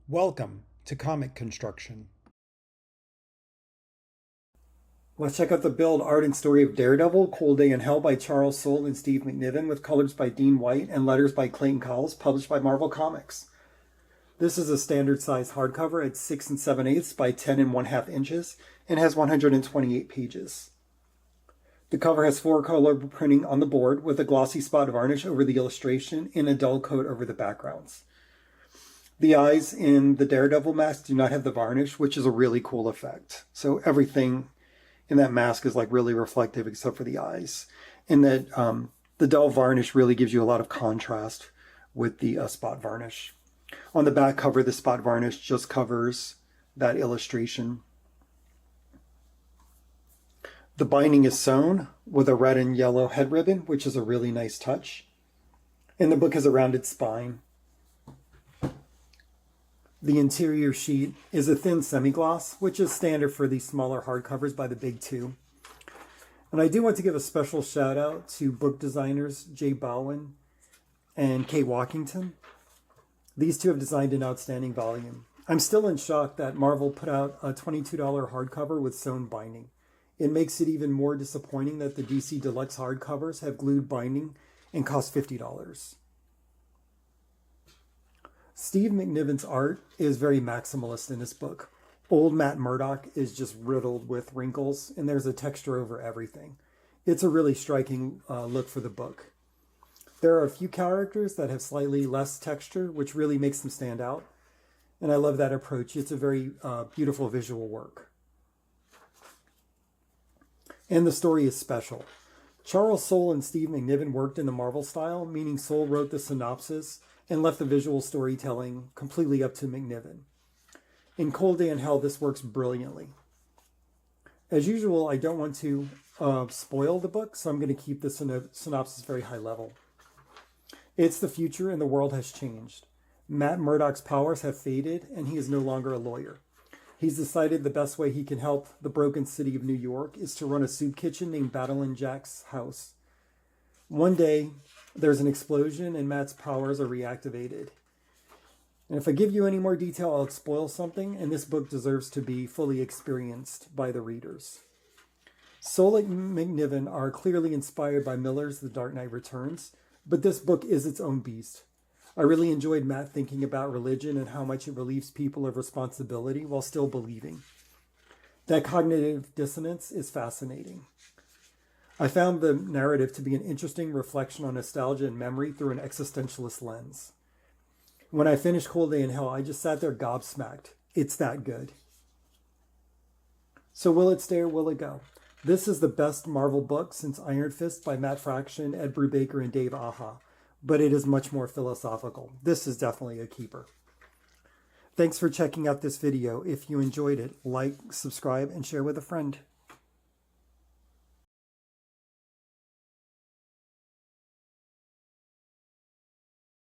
Welcome to Comic Construction. Let's check out the build, art, and story of Daredevil, Cold Day in Hell by Charles Soule and Steve McNiven, with colors by Dean White and letters by Clayton Cowles, published by Marvel Comics. This is a standard size hardcover at 6 7/8 by 10 1/2 inches and has 128 pages. The cover has 4-color printing on the board with a glossy spot varnish over the illustration and a dull coat over the backgrounds. The eyes in the Daredevil mask do not have the varnish, which is a really cool effect. So everything in that mask is like really reflective except for the eyes. And that the dull varnish really gives you a lot of contrast with the spot varnish. On the back cover, the spot varnish just covers that illustration. The binding is sewn with a red and yellow head ribbon, which is a really nice touch. And the book has a rounded spine. The interior sheet is a thin semi-gloss, which is standard for these smaller hardcovers by the big two. And I do want to give a special shout out to book designers Jay Bowen and Kay Walkington. These two have designed an outstanding volume. I'm still in shock that Marvel put out a $22 hardcover with sewn binding. It makes it even more disappointing that the DC Deluxe hardcovers have glued binding and cost $50. Steve McNiven's art is very maximalist in this book. Old Matt Murdock is just riddled with wrinkles, and there's a texture over everything. It's a really striking look for the book. There are a few characters that have slightly less texture, which really makes them stand out. And I love that approach. It's a very beautiful visual work. And the story is special. Charles Soule and Steve McNiven worked in the Marvel style, meaning Soule wrote the synopsis and left the visual storytelling completely up to McNiven. In Cold Day in Hell, this works brilliantly. As usual, I don't want to spoil the book, so I'm going to keep the synopsis very high level. It's the future and the world has changed. Matt Murdock's powers have faded and he is no longer a lawyer. He's decided the best way he can help the broken city of New York is to run a soup kitchen named Battlein' Jack's house. One day, there's an explosion and Matt's powers are reactivated. And if I give you any more detail, I'll spoil something, and this book deserves to be fully experienced by the readers. Soule and McNiven are clearly inspired by Miller's The Dark Knight Returns, but this book is its own beast. I really enjoyed Matt thinking about religion and how much it relieves people of responsibility while still believing. That cognitive dissonance is fascinating. I found the narrative to be an interesting reflection on nostalgia and memory through an existentialist lens. When I finished Cold Day in Hell, I just sat there gobsmacked. It's that good. So will it stay or will it go? This is the best Marvel book since Iron Fist by Matt Fraction, Ed Brubaker, and Dave Aja, but it is much more philosophical. This is definitely a keeper. Thanks for checking out this video. If you enjoyed it, like, subscribe, and share with a friend.